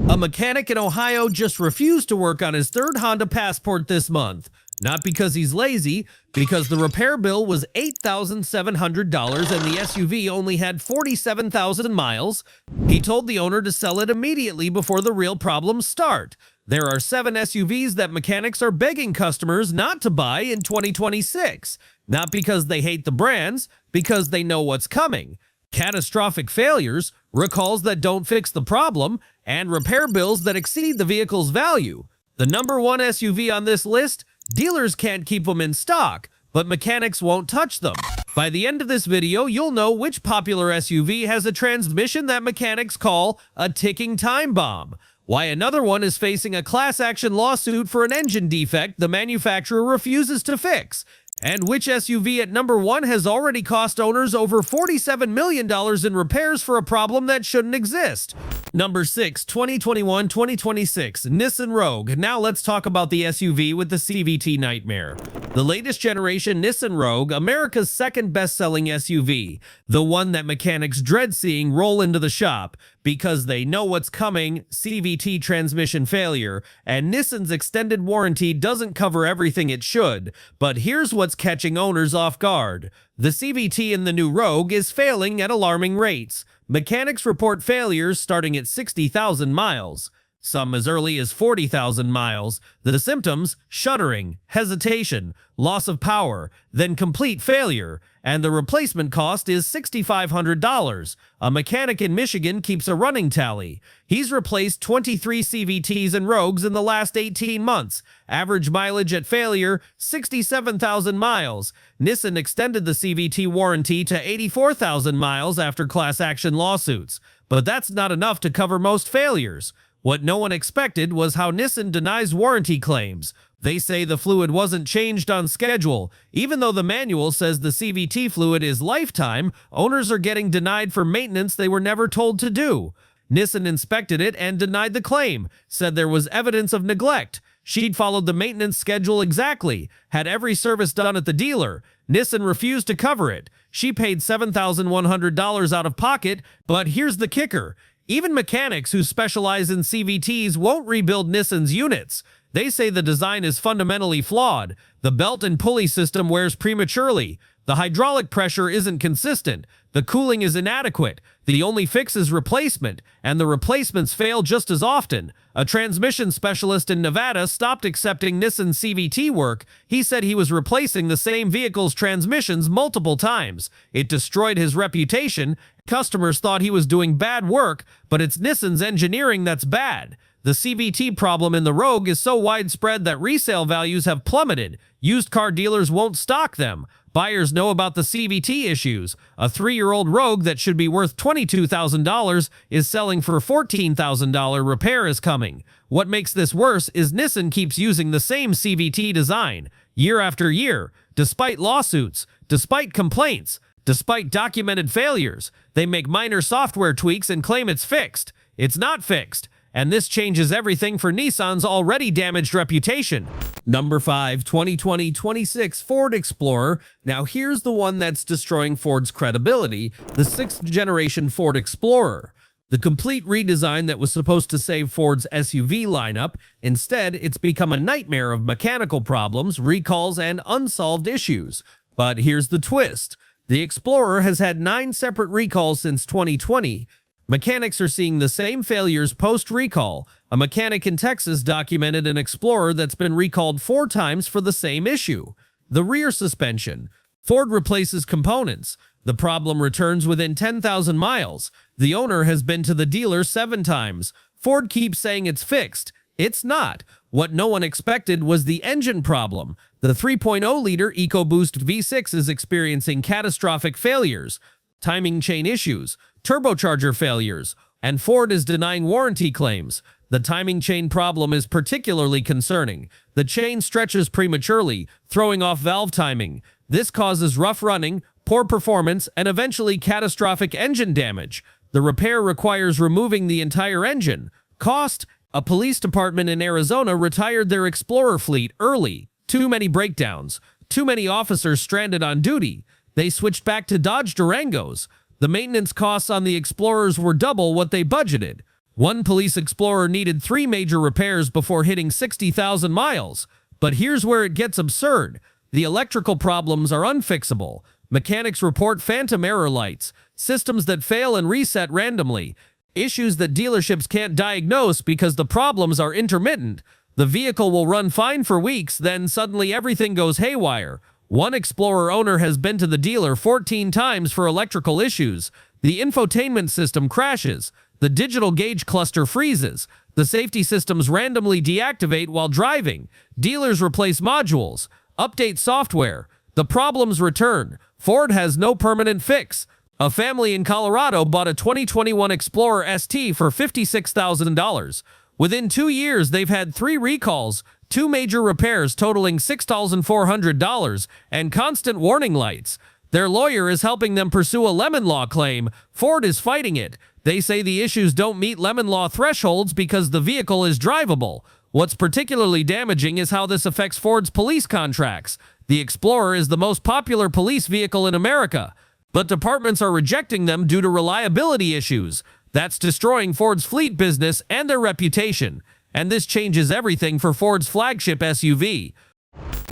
A mechanic in Ohio just refused to work on his third Honda Passport this month. Not because he's lazy, because the repair bill was $8,700 and the SUV only had 47,000 miles. He told the owner to sell it immediately before the real problems start. There are 7 SUVs that mechanics are begging customers not to buy in 2026. Not because they hate the brands, because they know what's coming. Catastrophic failures, recalls that don't fix the problem, and repair bills that exceed the vehicle's value. The number 1 SUV on this list? Dealers can't keep them in stock, but mechanics won't touch them. By the end of this video, you'll know which popular SUV has a transmission that mechanics call a ticking time bomb, why another one is facing a class action lawsuit for an engine defect the manufacturer refuses to fix, and which SUV at number 1 has already cost owners over $47 million in repairs for a problem that shouldn't exist. Number 6, 2021-2026 Nissan Rogue. Now let's talk about the SUV with the CVT nightmare. The latest generation Nissan Rogue, America's second best-selling SUV. The one that mechanics dread seeing roll into the shop because they know what's coming, CVT transmission failure, and Nissan's extended warranty doesn't cover everything it should. But here's what's catching owners off guard. The CVT in the new Rogue is failing at alarming rates. Mechanics report failures starting at 60,000 miles. Some as early as 40,000 miles. The symptoms: shuddering, hesitation, loss of power, then complete failure, and the replacement cost is $6,500. A mechanic in Michigan keeps a running tally. He's replaced 23 CVTs and Rogues in the last 18 months. Average mileage at failure, 67,000 miles. Nissan extended the CVT warranty to 84,000 miles after class action lawsuits. But that's not enough to cover most failures. What no one expected was how Nissan denies warranty claims. They say the fluid wasn't changed on schedule. Even though the manual says the CVT fluid is lifetime, owners are getting denied for maintenance they were never told to do. Nissan inspected it and denied the claim, said there was evidence of neglect. She'd followed the maintenance schedule exactly, had every service done at the dealer. Nissan refused to cover it. She paid $7,100 out of pocket, but here's the kicker. Even mechanics who specialize in CVTs won't rebuild Nissan's units. They say the design is fundamentally flawed. The belt and pulley system wears prematurely. The hydraulic pressure isn't consistent. The cooling is inadequate. The only fix is replacement, and the replacements fail just as often. A transmission specialist in Nevada stopped accepting Nissan CVT work. He said he was replacing the same vehicle's transmissions multiple times. It destroyed his reputation. Customers thought he was doing bad work, but it's Nissan's engineering that's bad. The CVT problem in the Rogue is so widespread that resale values have plummeted. Used car dealers won't stock them. Buyers know about the CVT issues. A 3-year-old Rogue that should be worth $22,000 is selling for $14,000. Repair is coming. What makes this worse is Nissan keeps using the same CVT design year after year, despite lawsuits, despite complaints, despite documented failures. They make minor software tweaks and claim it's fixed. It's not fixed. And this changes everything for Nissan's already damaged reputation. Number 5, 2020-26 Ford Explorer. Now here's the one that's destroying Ford's credibility, the 6th generation Ford Explorer. The complete redesign that was supposed to save Ford's SUV lineup. Instead, it's become a nightmare of mechanical problems, recalls, and unsolved issues. But here's the twist. The Explorer has had 9 separate recalls since 2020. Mechanics are seeing the same failures post-recall. A mechanic in Texas documented an Explorer that's been recalled 4 times for the same issue. The rear suspension. Ford replaces components. The problem returns within 10,000 miles. The owner has been to the dealer 7 times. Ford keeps saying it's fixed. It's not. What no one expected was the engine problem. The 3.0-liter EcoBoost V6 is experiencing catastrophic failures, timing chain issues, turbocharger failures, and Ford is denying warranty claims. The timing chain problem is particularly concerning. The chain stretches prematurely, throwing off valve timing. This causes rough running, poor performance, and eventually catastrophic engine damage. The repair requires removing the entire engine. Cost: a police department in Arizona retired their Explorer fleet early. Too many breakdowns. Too many officers stranded on duty. They switched back to Dodge Durangos. The maintenance costs on the Explorers were double what they budgeted. One police Explorer needed 3 major repairs before hitting 60,000 miles. But here's where it gets absurd. The electrical problems are unfixable. Mechanics report phantom error lights, systems that fail and reset randomly, issues that dealerships can't diagnose because the problems are intermittent. The vehicle will run fine for weeks, then suddenly everything goes haywire. One Explorer owner has been to the dealer 14 times for electrical issues. The infotainment system crashes. The digital gauge cluster freezes. The safety systems randomly deactivate while driving. Dealers replace modules, update software. The problems return. Ford has no permanent fix. A family in Colorado bought a 2021 Explorer ST for $56,000. Within 2 years, they've had 3 recalls, 2 major repairs totaling $6,400, and constant warning lights. Their lawyer is helping them pursue a lemon law claim. Ford is fighting it. They say the issues don't meet lemon law thresholds because the vehicle is drivable. What's particularly damaging is how this affects Ford's police contracts. The Explorer is the most popular police vehicle in America, but departments are rejecting them due to reliability issues. That's destroying Ford's fleet business and their reputation. And this changes everything for Ford's flagship SUV.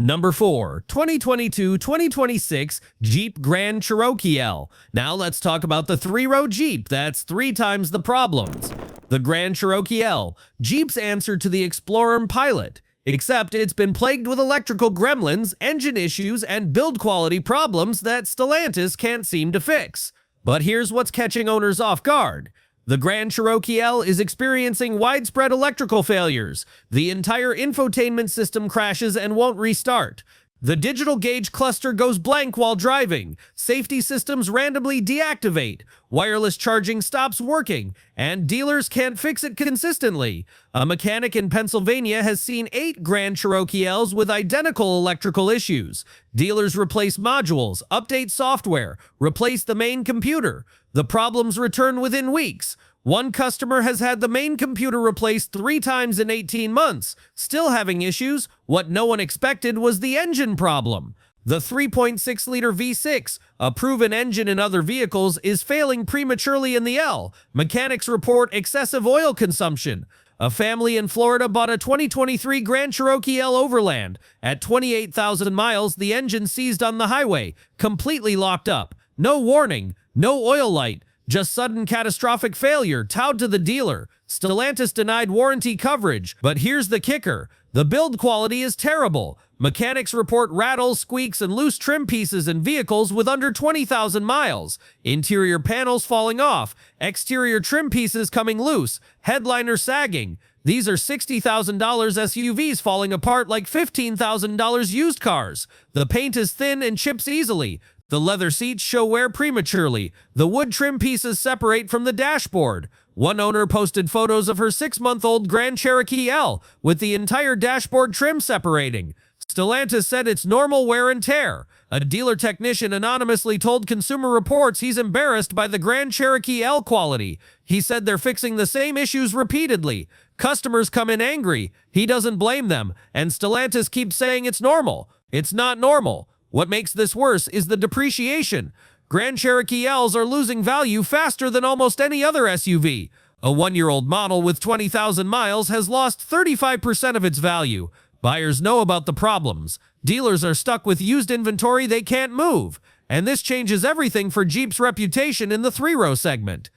Number 4. 2022-2026 Jeep Grand Cherokee L. Now let's talk about the 3-row Jeep that's 3 times the problems. The Grand Cherokee L, Jeep's answer to the Explorer Pilot. Except it's been plagued with electrical gremlins, engine issues, and build quality problems that Stellantis can't seem to fix. But here's what's catching owners off guard. The Grand Cherokee L is experiencing widespread electrical failures. The entire infotainment system crashes and won't restart. The digital gauge cluster goes blank while driving. Safety systems randomly deactivate. Wireless charging stops working, and dealers can't fix it consistently. A mechanic in Pennsylvania has seen 8 Grand Cherokee Ls with identical electrical issues. Dealers replace modules, update software, replace the main computer. The problems return within weeks. One customer has had the main computer replaced 3 times in 18 months, still having issues. What no one expected was the engine problem. The 3.6-liter V6, a proven engine in other vehicles, is failing prematurely in the L. Mechanics report excessive oil consumption. A family in Florida bought a 2023 Grand Cherokee L Overland. At 28,000 miles, the engine seized on the highway, completely locked up. No warning, no oil light. Just sudden catastrophic failure, towed to the dealer. Stellantis denied warranty coverage, but here's the kicker. The build quality is terrible. Mechanics report rattles, squeaks, and loose trim pieces in vehicles with under 20,000 miles. Interior panels falling off, exterior trim pieces coming loose, headliner sagging. These are $60,000 SUVs falling apart like $15,000 used cars. The paint is thin and chips easily. The leather seats show wear prematurely. The wood trim pieces separate from the dashboard. One owner posted photos of her 6-month-old Grand Cherokee L with the entire dashboard trim separating. Stellantis said it's normal wear and tear. A dealer technician anonymously told Consumer Reports he's embarrassed by the Grand Cherokee L quality. He said they're fixing the same issues repeatedly. Customers come in angry. He doesn't blame them, and Stellantis keeps saying it's normal. It's not normal. What makes this worse is the depreciation. Grand Cherokee Ls are losing value faster than almost any other SUV. A 1-year-old model with 20,000 miles has lost 35% of its value. Buyers know about the problems. Dealers are stuck with used inventory they can't move. And this changes everything for Jeep's reputation in the 3-row segment.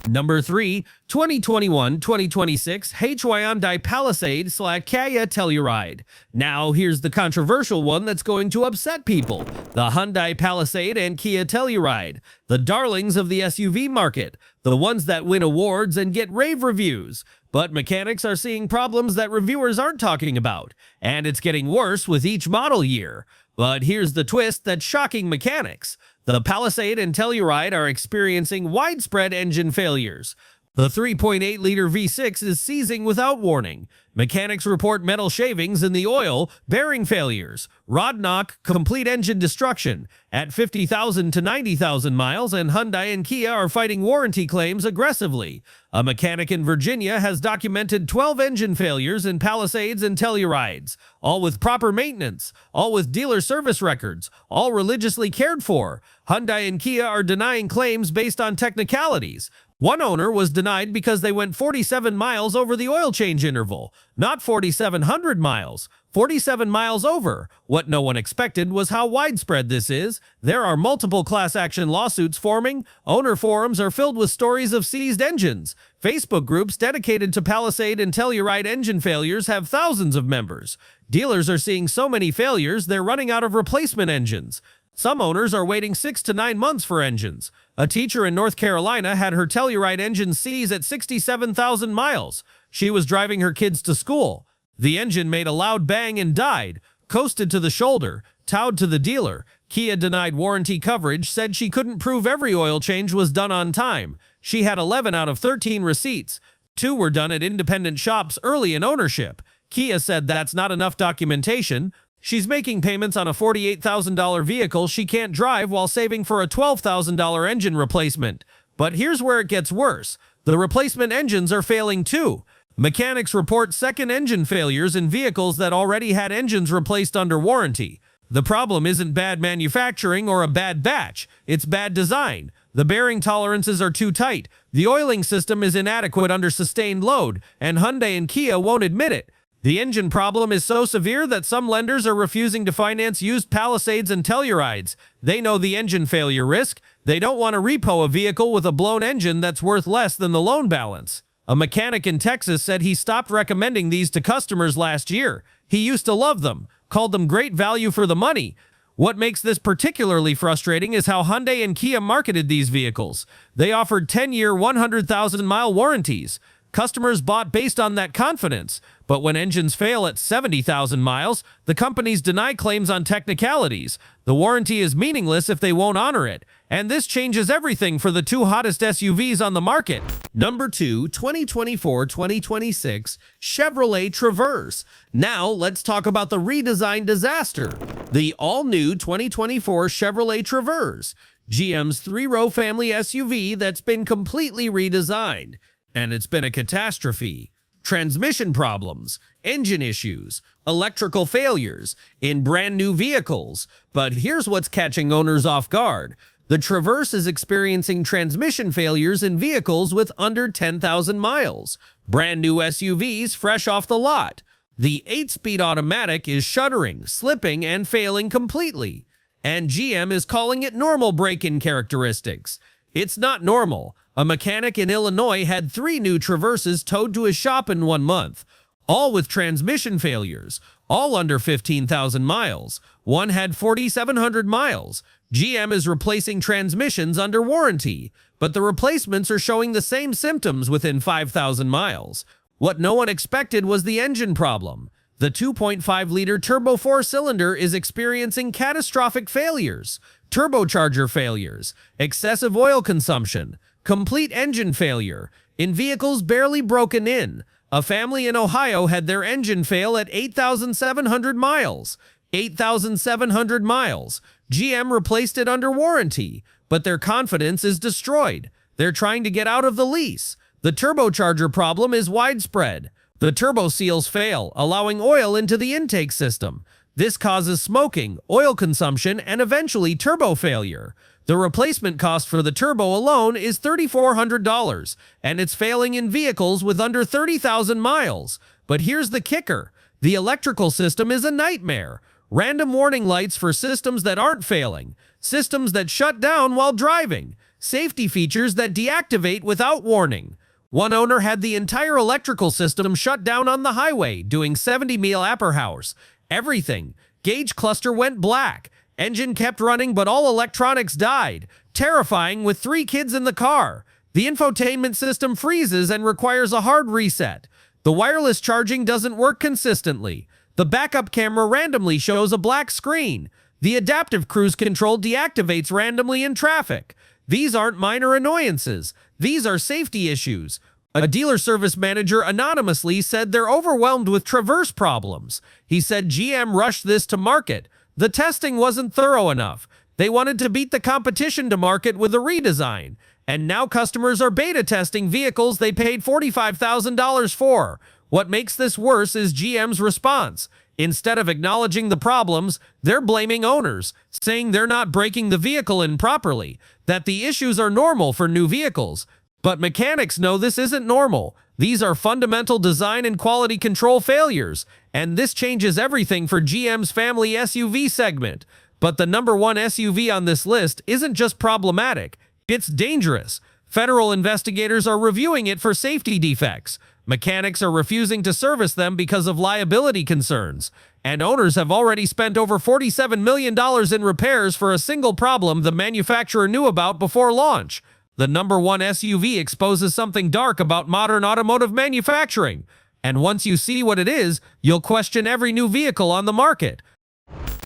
Number 3, 2021-2026 Hyundai Palisade/Kia Telluride. Now here's the controversial one that's going to upset people. The Hyundai Palisade and Kia Telluride, the darlings of the SUV market, the ones that win awards and get rave reviews. But mechanics are seeing problems that reviewers aren't talking about, and it's getting worse with each model year. But here's the twist that's shocking mechanics. The Palisade and Telluride are experiencing widespread engine failures. The 3.8-liter V6 is seizing without warning. Mechanics report metal shavings in the oil, bearing failures, rod knock, complete engine destruction. At 50,000 to 90,000 miles, and Hyundai and Kia are fighting warranty claims aggressively. A mechanic in Virginia has documented 12 engine failures in Palisades and Tellurides, all with proper maintenance, all with dealer service records, all religiously cared for. Hyundai and Kia are denying claims based on technicalities. One owner was denied because they went 47 miles over the oil change interval, not 4,700 miles, 47 miles over. What no one expected was how widespread this is. There are multiple class action lawsuits forming. Owner forums are filled with stories of seized engines. Facebook groups dedicated to Palisade and Telluride engine failures have thousands of members. Dealers are seeing so many failures, they're running out of replacement engines. Some owners are waiting 6 to 9 months for engines. A teacher in North Carolina had her Telluride engine seize at 67,000 miles. She was driving her kids to school. The engine made a loud bang and died, coasted to the shoulder, towed to the dealer. Kia denied warranty coverage, said she couldn't prove every oil change was done on time. She had 11 out of 13 receipts. 2 were done at independent shops early in ownership. Kia said that's not enough documentation. She's making payments on a $48,000 vehicle she can't drive while saving for a $12,000 engine replacement. But here's where it gets worse. The replacement engines are failing too. Mechanics report second engine failures in vehicles that already had engines replaced under warranty. The problem isn't bad manufacturing or a bad batch, it's bad design. The bearing tolerances are too tight, the oiling system is inadequate under sustained load, and Hyundai and Kia won't admit it. The engine problem is so severe that some lenders are refusing to finance used Palisades and Tellurides. They know the engine failure risk. They don't want to repo a vehicle with a blown engine that's worth less than the loan balance. A mechanic in Texas said he stopped recommending these to customers last year. He used to love them, called them great value for the money. What makes this particularly frustrating is how Hyundai and Kia marketed these vehicles. They offered 10-year, 100,000-mile warranties. Customers bought based on that confidence, but when engines fail at 70,000 miles, the companies deny claims on technicalities. The warranty is meaningless if they won't honor it, and this changes everything for the 2 hottest SUVs on the market. Number 2, 2024-2026 Chevrolet Traverse. Now let's talk about the redesigned disaster, the all-new 2024 Chevrolet Traverse, GM's 3-row family SUV that's been completely redesigned. And it's been a catastrophe. Transmission problems, engine issues, electrical failures in brand new vehicles. But here's what's catching owners off guard. The Traverse is experiencing transmission failures in vehicles with under 10,000 miles. Brand new SUVs fresh off the lot. The 8-speed automatic is shuddering, slipping, and failing completely. And GM is calling it normal break-in characteristics. It's not normal. A mechanic in Illinois had 3 new Traverses towed to his shop in 1 month, all with transmission failures, all under 15,000 miles. One had 4,700 miles. GM is replacing transmissions under warranty, but the replacements are showing the same symptoms within 5,000 miles. What no one expected was the engine problem. The 2.5-liter turbo 4-cylinder is experiencing catastrophic failures, turbocharger failures, excessive oil consumption, complete engine failure, in vehicles barely broken in. A family in Ohio had their engine fail at 8,700 miles. 8,700 miles. GM replaced it under warranty, but their confidence is destroyed. They're trying to get out of the lease. The turbocharger problem is widespread. The turbo seals fail, allowing oil into the intake system. This causes smoking, oil consumption, and eventually turbo failure. The replacement cost for the turbo alone is $3,400, and it's failing in vehicles with under 30,000 miles. But here's the kicker. The electrical system is a nightmare. Random warning lights for systems that aren't failing. Systems that shut down while driving. Safety features that deactivate without warning. One owner had the entire electrical system shut down on the highway, doing 70 mAh. Everything. Gauge cluster went black. Engine kept running, but all electronics died. Terrifying with 3 kids in the car. The infotainment system freezes and requires a hard reset. The wireless charging doesn't work consistently. The backup camera randomly shows a black screen. The adaptive cruise control deactivates randomly in traffic. These aren't minor annoyances. These are safety issues. A dealer service manager anonymously said they're overwhelmed with Traverse problems. He said GM rushed this to market. The testing wasn't thorough enough. They wanted to beat the competition to market with a redesign. And now customers are beta testing vehicles they paid $45,000 for. What makes this worse is GM's response. Instead of acknowledging the problems, they're blaming owners, saying they're not breaking the vehicle in properly, that the issues are normal for new vehicles. But mechanics know this isn't normal. These are fundamental design and quality control failures, and this changes everything for GM's family SUV segment. But the number one SUV on this list isn't just problematic, it's dangerous. Federal investigators are reviewing it for safety defects. Mechanics are refusing to service them because of liability concerns. And owners have already spent over $47 million in repairs for a single problem the manufacturer knew about before launch. The number one SUV exposes something dark about modern automotive manufacturing. And once you see what it is, you'll question every new vehicle on the market.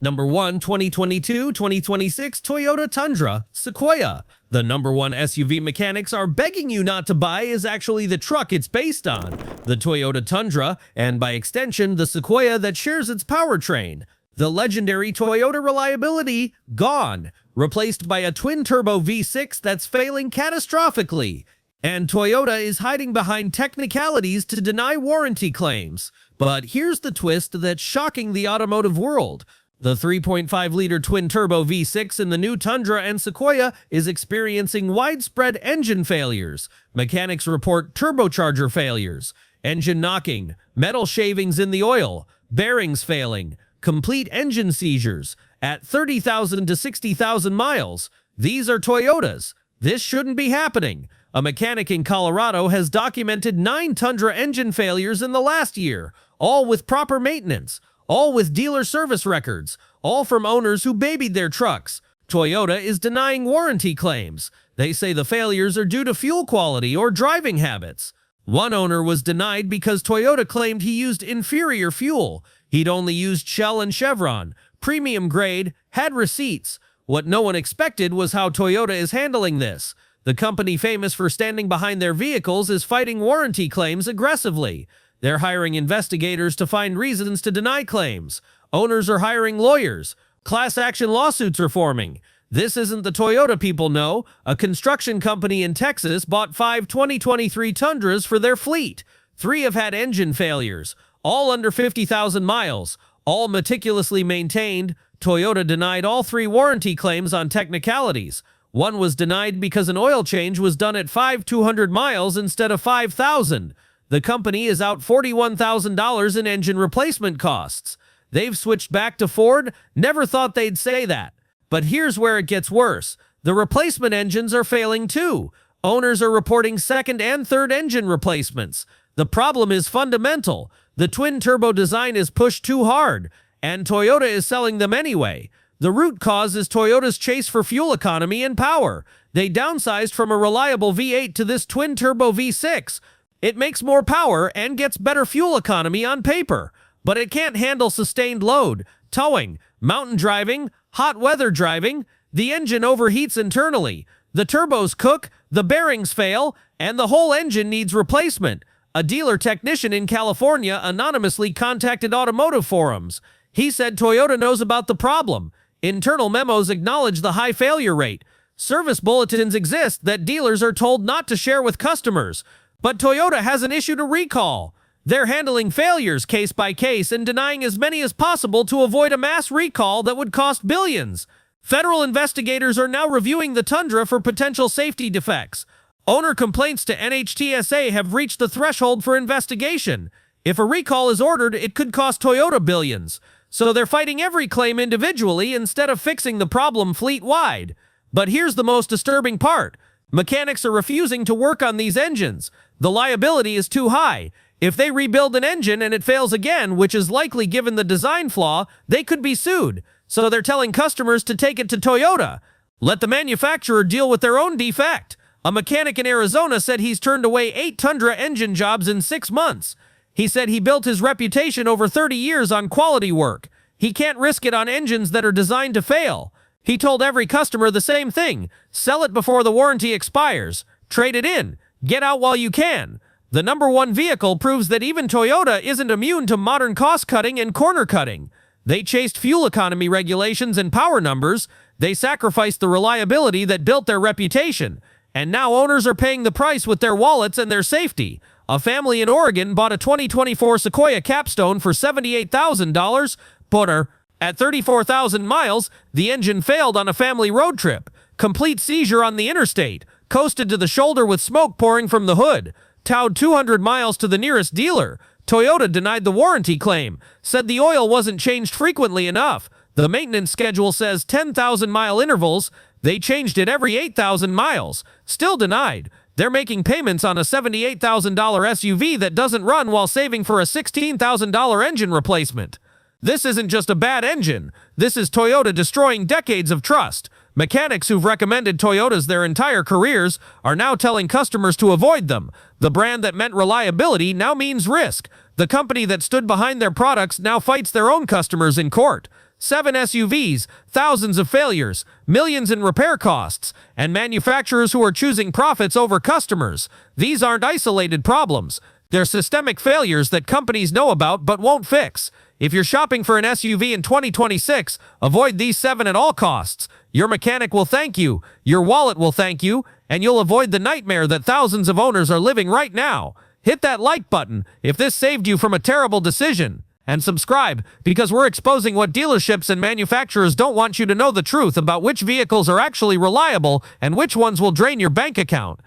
Number 1, 2022-2026 Toyota Tundra Sequoia. The number one SUV mechanics are begging you not to buy is actually the truck it's based on, the Toyota Tundra, and by extension, the Sequoia that shares its powertrain. The legendary Toyota reliability, gone, replaced by a twin-turbo V6 that's failing catastrophically. And Toyota is hiding behind technicalities to deny warranty claims. But here's the twist that's shocking the automotive world. The 3.5-liter twin-turbo V6 in the new Tundra and Sequoia is experiencing widespread engine failures. Mechanics report turbocharger failures, engine knocking, metal shavings in the oil, bearings failing, complete engine seizures at 30,000 to 60,000 miles. These are Toyotas. This shouldn't be happening. A mechanic in Colorado has documented 9 Tundra engine failures in the last year, all with proper maintenance. All with dealer service records, all from owners who babied their trucks. Toyota is denying warranty claims. They say the failures are due to fuel quality or driving habits. One owner was denied because Toyota claimed he used inferior fuel. He'd only used Shell and Chevron, premium grade, had receipts. What no one expected was how Toyota is handling this. The company famous for standing behind their vehicles is fighting warranty claims aggressively. They're hiring investigators to find reasons to deny claims. Owners are hiring lawyers. Class action lawsuits are forming. This isn't the Toyota people know. A construction company in Texas bought 5 2023 Tundras for their fleet. 3 have had engine failures, all under 50,000 miles, all meticulously maintained. Toyota denied all 3 warranty claims on technicalities. One was denied because an oil change was done at 5,200 miles instead of 5,000. The company is out $41,000 in engine replacement costs. They've switched back to Ford. Never thought they'd say that. But here's where it gets worse. The replacement engines are failing too. Owners are reporting second and third engine replacements. The problem is fundamental. The twin-turbo design is pushed too hard, and Toyota is selling them anyway. The root cause is Toyota's chase for fuel economy and power. They downsized from a reliable V8 to this twin-turbo V6. It makes more power and gets better fuel economy on paper, but it can't handle sustained load, towing, mountain driving, hot weather driving. The engine overheats internally, the turbos cook, the bearings fail, and the whole engine needs replacement. A dealer technician in California anonymously contacted automotive forums. He said Toyota knows about the problem. Internal memos acknowledge the high failure rate. Service bulletins exist that dealers are told not to share with customers. But Toyota hasn't issued a recall. They're handling failures case by case and denying as many as possible to avoid a mass recall that would cost billions. Federal investigators are now reviewing the Tundra for potential safety defects. Owner complaints to NHTSA have reached the threshold for investigation. If a recall is ordered, it could cost Toyota billions. So they're fighting every claim individually instead of fixing the problem fleet-wide. But here's the most disturbing part. Mechanics are refusing to work on these engines. The liability is too high. If they rebuild an engine and it fails again, which is likely given the design flaw, they could be sued. So they're telling customers to take it to Toyota. Let the manufacturer deal with their own defect. A mechanic in Arizona said he's turned away 8 Tundra engine jobs in 6 months. He said he built his reputation over 30 years on quality work. He can't risk it on engines that are designed to fail. He told every customer the same thing. Sell it before the warranty expires. Trade it in. Get out while you can. The number one vehicle proves that even Toyota isn't immune to modern cost-cutting and corner-cutting. They chased fuel economy regulations and power numbers. They sacrificed the reliability that built their reputation. And now owners are paying the price with their wallets and their safety. A family in Oregon bought a 2024 Sequoia Capstone for $78,000, but at 34,000 miles, the engine failed on a family road trip. Complete seizure on the interstate. coasted to the shoulder with smoke pouring from the hood, towed 200 miles to the nearest dealer. Toyota denied the warranty claim, said the oil wasn't changed frequently enough. The maintenance schedule says 10,000-mile intervals. They changed it every 8,000 miles. Still denied. They're making payments on a $78,000 SUV that doesn't run while saving for a $16,000 engine replacement. This isn't just a bad engine. This is Toyota destroying decades of trust. Mechanics who've recommended Toyotas their entire careers are now telling customers to avoid them. The brand that meant reliability now means risk. The company that stood behind their products now fights their own customers in court. 7 SUVs, thousands of failures, millions in repair costs, and manufacturers who are choosing profits over customers. These aren't isolated problems. They're systemic failures that companies know about but won't fix. If you're shopping for an SUV in 2026, avoid these 7 at all costs. Your mechanic will thank you, your wallet will thank you, and you'll avoid the nightmare that thousands of owners are living right now. Hit that like button if this saved you from a terrible decision. And subscribe, because we're exposing what dealerships and manufacturers don't want you to know: the truth about which vehicles are actually reliable and which ones will drain your bank account.